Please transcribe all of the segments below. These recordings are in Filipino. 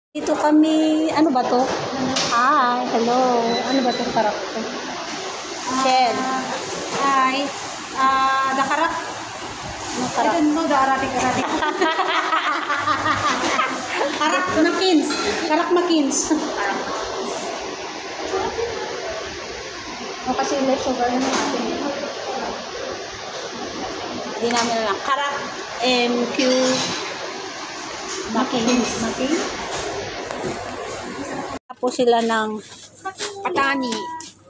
Dito kami, ano ba to? Hi, hello. Ano ba itong karak to? Shell. Hi. The karak. Ano I karak? don't know the Arabic. Karak makins. Karak makins. O kasi less sugar yung atin. Hindi namin alam. Karak MQ Makins. Makins? Tapos sila ng Patani.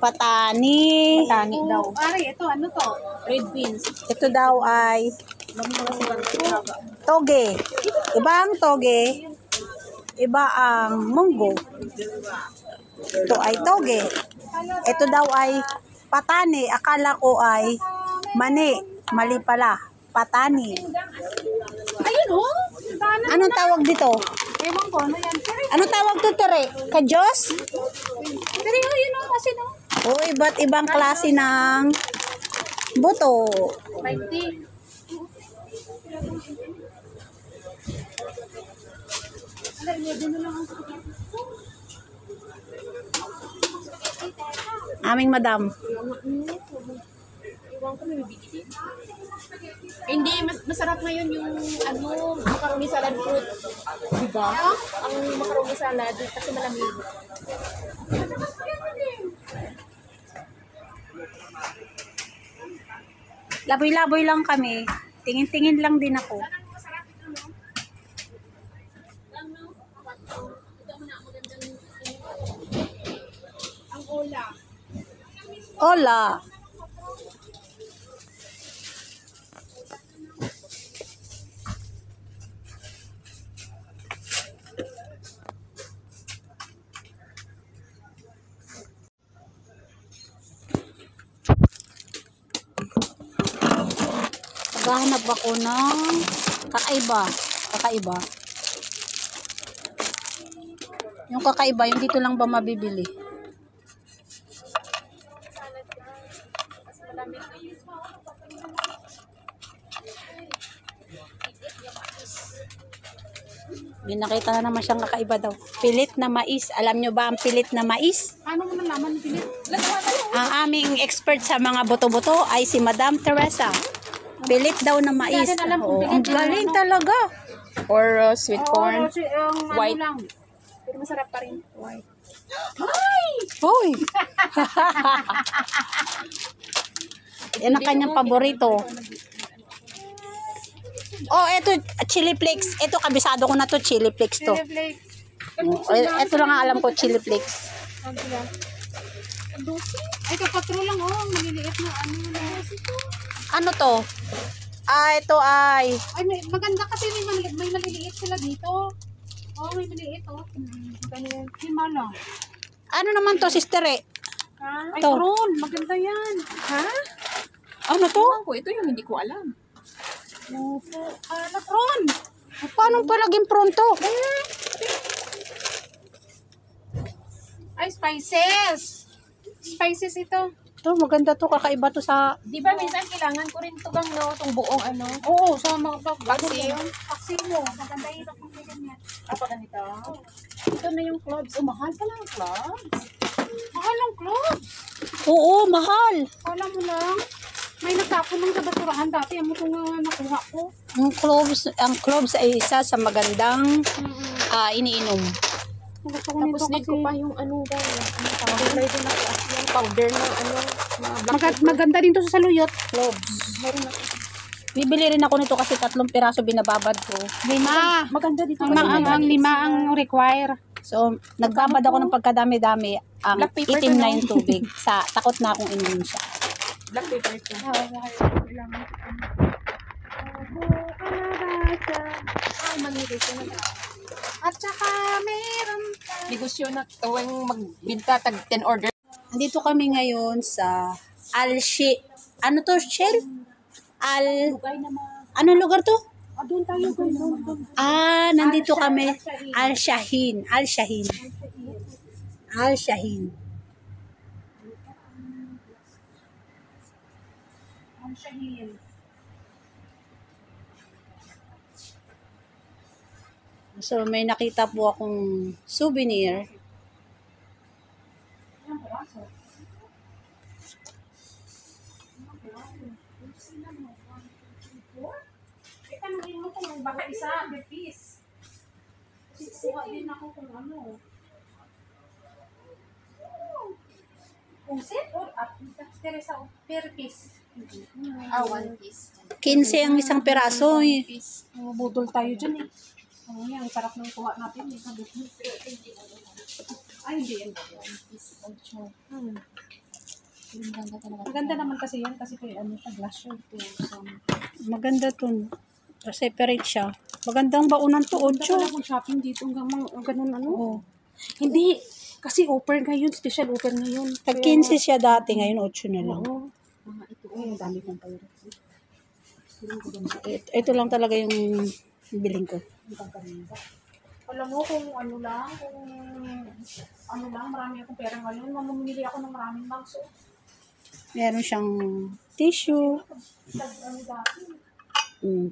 patani. Patani daw. Ari, ito ano to? Red beans. Ito daw ay toge. Iba ang toge. Iba ang munggo. Ito ay toge. Ito daw ay patani. Akala ko ay mani. Mali pala. Patani. Ayun oh. Anong tawag dito? Ewan ko, ano yan? Anong tawag to, Tere? Kajos? Pero yun oh, kasi no. O, iba't ibang klase ng buto. 20. Aming madam. Hindi, masarap ngayon yung macaroni salad fruit. Diba? Ang macaroni salad kasi malamig. Laboy-laboy lang kami. Tingin-tingin lang din ako. Ang ola. Hola. Naghahanap ako ng kakaiba. Kakaiba. Yung kakaiba, yung dito lang ba mabibili? May nakita na naman siyang kakaiba daw. Pilit na mais. Alam nyo ba ang pilit na mais? Paano mo nalaman pilit? Ang aming expert sa mga buto-buto ay si Madam Teresa. Pilit daw na mais. Hindi natin alam kung Oo, pilit ang na galing ano. talaga. Or sweet corn. Kasi ang White. ano lang. Pero masarap pa rin. White. Hoy! Yan ang kanyang paborito. Oh, eto chili flakes. Ito kabisado ko na to, chili flakes to. Flake. Ito lang ang alam ko, chili flakes. Ay, kapatro lang oh. Maliliit na ano na. Ano to? Ah, ito ay Ay, maganda kasi may maliliit sila dito. Oh, may maliliit oh. Ganyan. Himala. ano naman to, sister eh? Ha? Ay, To. prawn. Maganda yan. Ha? Ano to? Ako, ito yung hindi ko alam. Opo. Na prawn. Paano palaging pronto? Ay, spices. Spices ito. Ito, maganda to, kakaiba to sa... Di ba minsan kailangan ko rin ito bang no, itong buong ano? Oo, sa mga Paksiw. Paksiw mo. Maganda ito kung ganyan. Apa ganito? Ito na yung cloves. Oh, mahal pala ang cloves. Mahal ang cloves. Oo, mahal. Kala mo lang. May nagtapon lang sa basurahan dati. Ano kung nakuha ko? Ang cloves ay isa sa magandang iniinom. Gusto ko nito Tapos need kasi ko pa yung ano daw. Ano powder din ako. Yung powder na ano. Na black pepper. maganda din to sa saluyot. Cloves. Meron ako. Bibili rin ako nito kasi 3 piraso binababad ko. 5. Maganda dito. Ang, kasi ang may 5 ang require. So, nagbabad ako ng pagkadami-dami ang Black pepper itim to, na no? yung tubig. Takot na akong inumin siya. Black pepper ito. Ay, malinis yun. At saka meron Negosyo na tuwing magbinta tag 10 order. Nandito kami ngayon sa ano to, Shell? Anong lugar to? doon tayo doon. Nandito kami. Al-Shahin. Al-Shahin. Al-Shahin. Ang shahin. So, may nakita po akong souvenir. Tanungin mo kung baka isa, the piece. Kuha din ako kung ano. Kung set or up, Teresa, per piece. One piece. 15 ang isang piraso. Piece. Budol tayo dyan eh. Oh, yan, sarap ng kuha natin. Ay, hindi yan. One piece. Hmm. Ang ganda talaga. Maganda naman kasi yan kasi kay ano siya, glass shirt. Maganda to. Separate siya. Magandang baunan to, Punta 8. pala akong shopping dito hanggang ganun ano. Oh. Hindi. Kasi offer ngayon, special offer ngayon. Tag 15 siya dati, ngayon 8 na lang. Oo. Ito, ang dami kong pirates. Ito lang talaga yung biling ko. Alam mo kung ano lang, marami akong pera ngayon, mamumili ako ng maraming bags. Meron siyang tissue. Ano dati? Mm.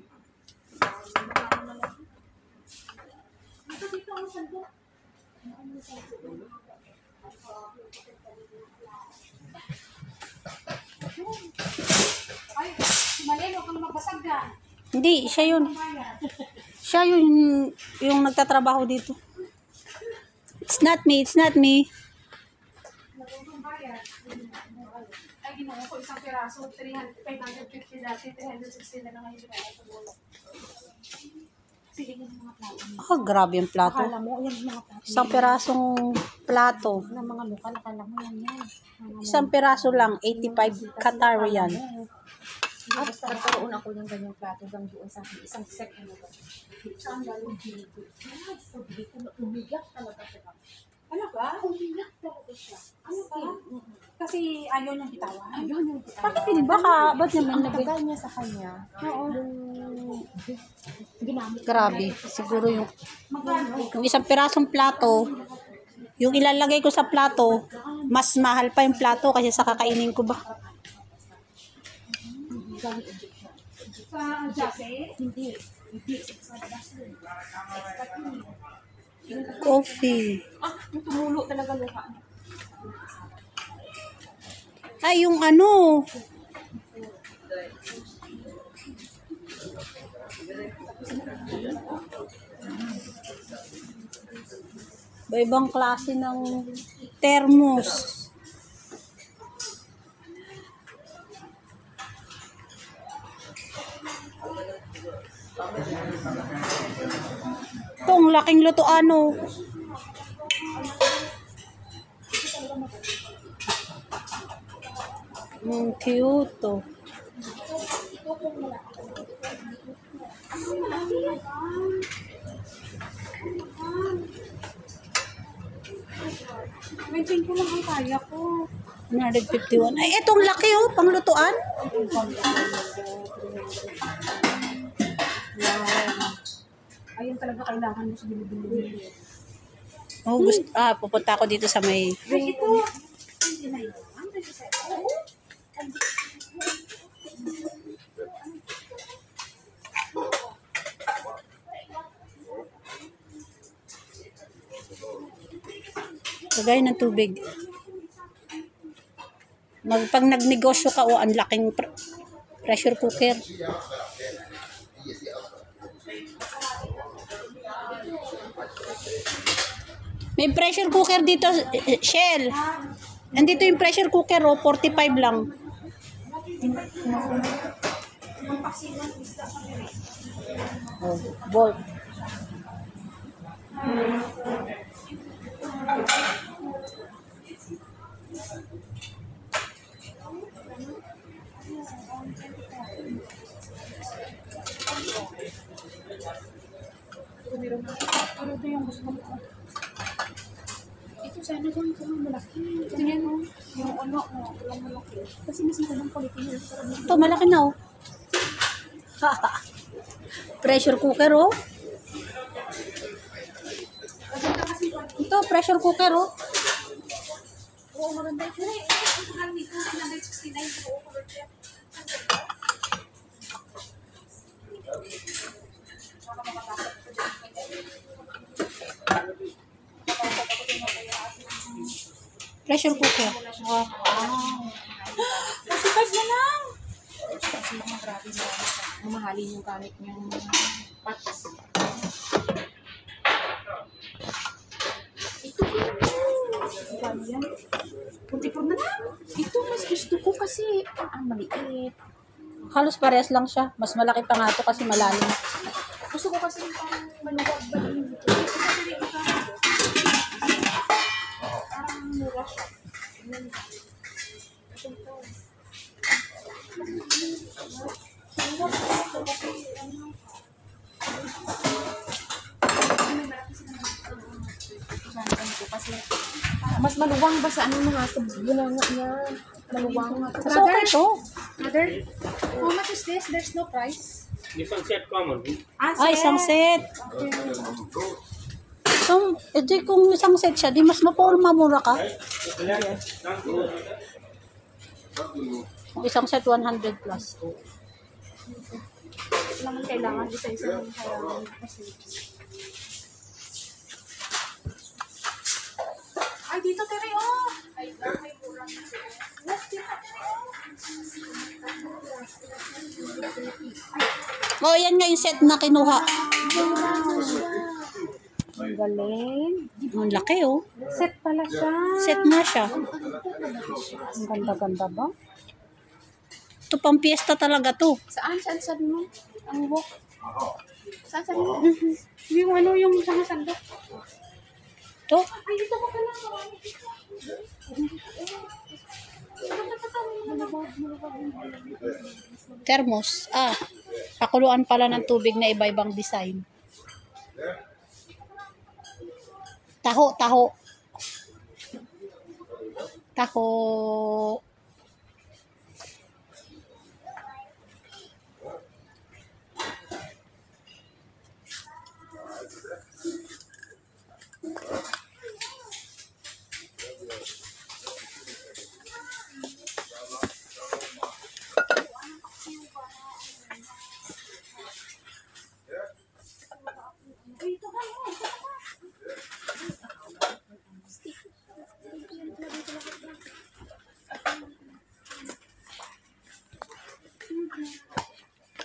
Dito ang sandok. Ay, mali, huwag kang magbasag ka. Hindi, siya yun. Siya yung nagtatrabaho dito. It's not me, it's not me. Ay, ginawa ko isang piraso, 550 dati, 360 na lang ngayon ginawa ko muna. Sige, yung mga plato. Ah, grabe yung plato. Akala mo, yan yung mga plato. Isang pirasong plato. Ng mga lokal, akala mo yan yan. Isang piraso lang, 85 Qatar yan. At nagkaroon ako ng ganyang plato hanggang doon sa isang set. Saan galing dito? Umiyak talaga siya. Ano ba? Umiyak talaga siya. Ano ba? Kasi ayaw niyang bitawan. Ayun yung Bakit hindi? Baka, ba't naman ang nabig? tagal niya sa kanya. Yung ginamit. Grabe. Siguro yung isang pirasong plato, yung ilalagay ko sa plato, mas mahal pa yung plato kasi sa kakainin ko ba? Sa Jase? Hindi. Coffee. Yung tumulo talaga luha. Ay, yung ano. Iba-ibang klase ng thermos. Itong laking lutuan, oh. Cute, oh. Mention ko lang ang kaya ko. 151. Ay, itong laki, oh. Panglutuan. Ayun talaga kailangan mo sa bilibili. Oh, pupunta ako dito sa may... Ay, ito. Lagay ng tubig. Pag nagnegosyo ka, ang laking pressure cooker. May pressure cooker dito, Shell. Nandito yung pressure cooker, 45 lang. Oh, bolt. Pero ito yung gusto ko. Ito sana kung malaki. Tingnan mo. Yung ano, walang malaki. Kasi mas magandang quality nila. Ito, malaki na, oh. Pressure cooker, oh. Ito, pressure cooker, oh. Oo, maganda ito. Ito lang dito, 169. Oo, maganda. Pressure cooker. Kasi 5 na lang. Kasi mga grabe na mamahalin yung gamit niyang pots. Ito ko. Ano yan? 44 na lang. Ito mas gusto ko kasi ang maliit. Halos parehas lang siya. Mas malaki pa nga ito kasi malalim. Gusto ko kasi yung parang maluwag ba yun? Parang mura siya. Kasi mas maluwang ba sa ano mga sa bunanga niya? Maluwang. Mas okay to. Mother, how much is this? There's no price. This one set common. Ay, isang set. So, edi kung isang set siya, di mas mapurma-mura ka. Kung isang set, 100 plus. Naman kailangan isa-isa ng kailangan kasi. Ay, dito Tere, oh! Ay, may kurang. Yes, dito Tere, Oh, yan nga yung set na kinuha. Ang galing. Ang laki, oh. Set pala siya. Set na siya. Ang ganda-ganda ba? Ito pang piyesta talaga to. Saan sabi mo? Ang walk? Saan sabi mo? Yung ano, yung isang sandok. To. Ay, dito ko pala. Thermos. Ah, pakuluan pala ng tubig na iba-ibang design. Taho, taho. Taho.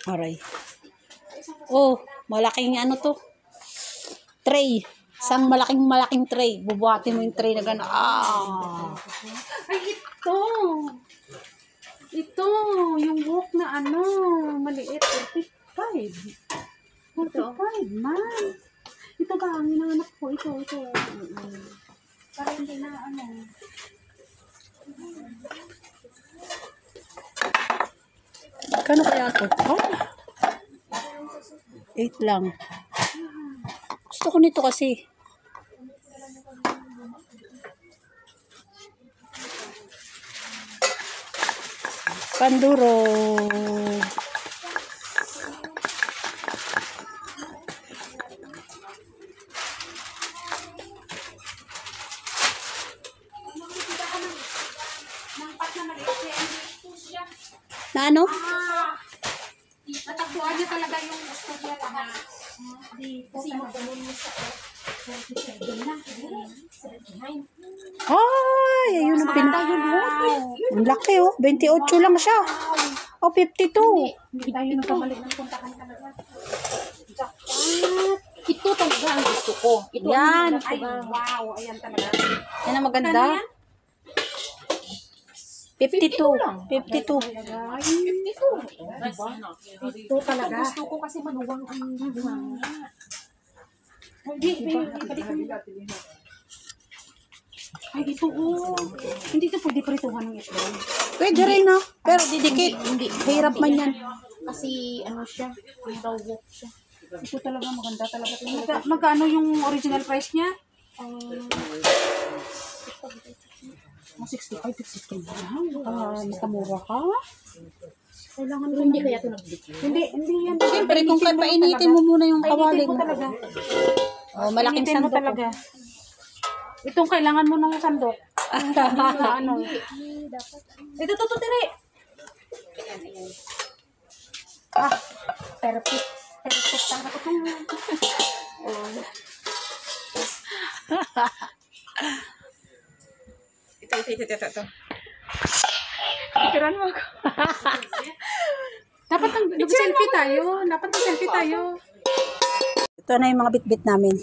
Aray. Oh, malaking ano to. Tray. Isang malaking tray. Bubuhatin mo yung tray na gano'n. Ah. Ay, ito. Ito, yung walk na ano, maliit. 45. 45, man. Ito ba, ang hinahanap ko. Ito. Para hindi na ano. Kano kaya to? Oh. 8 lang. Gusto ko nito kasi. Panduro. Na ano? Natakbuhan niya talaga yung gusto niya lahat. Kasi magdanon mo sa 47 na. 79. Ay, ayun ang Ang laki oh. 28 lang siya. Oh, 52. Hindi tayo nagkabalik ng puntahan talaga. Ito talaga ang gusto ko. Ito Yan. ang Ay, wow. Ayan talaga. Yan ang maganda. 52. 52. Ay, 52. ito talaga. Gusto ko kasi maluwang ang bunga. Hindi. Ay, ito oh. Hindi ito pwede prituhan ng ito. Pwede rin no. Pero didikit. Hindi. Hirap man yan. Kasi ano siya, yung raw walk siya. Ito talaga maganda talaga. Magkano yung original price niya? 65, 63 lang. Basta mura ka. Kailangan ko Hindi kaya ito nagbigay. Hindi yan. Siyempre, kung kaya painitin mo muna yung kawali Painitin mo mo. talaga. Oh, malaking Painitin mo sandok. talaga. Itong kailangan mo ng sandok. Ano? Ito, tiri. Ah, perfect. Perfect talaga ito. Ito. Picturean mo ako. Dapat nag-selfie tayo. Dapat nag-selfie tayo. Ito na yung mga bitbit namin.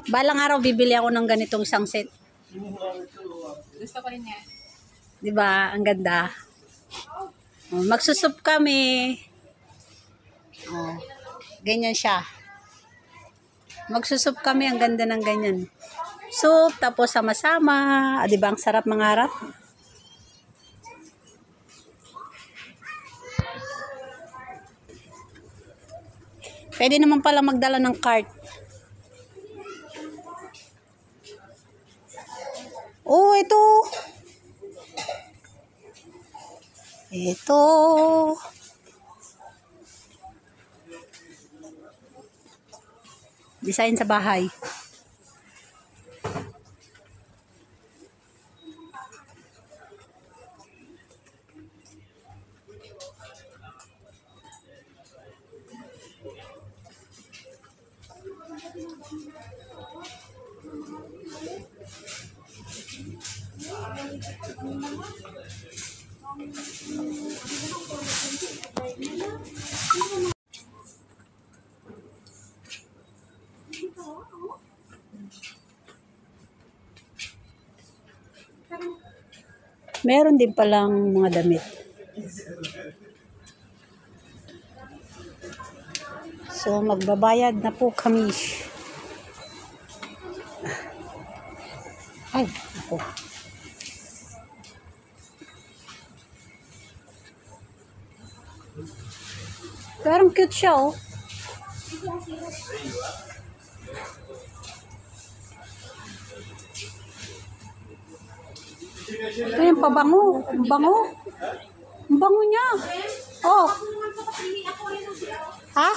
Balang araw bibili ako ng ganitong isang set. Gusto ko rin yan. 'Di ba? Ang ganda. Oh, magsusup kami. Oh, ganyan siya. Magsusup kami, ang ganda ng ganyan. Soup, tapos sama-sama. 'Di ba? Ang sarap mangarap. Pwede naman pala magdala ng cart. Oh, ito. Ito. Design sa bahay. Meron din palang mga damit. So, magbabayad na po kami. Ay, ako. Parang cute siya, oh. Ito yung pabango. Ang bango. Ang bango niya. Oh. Ha?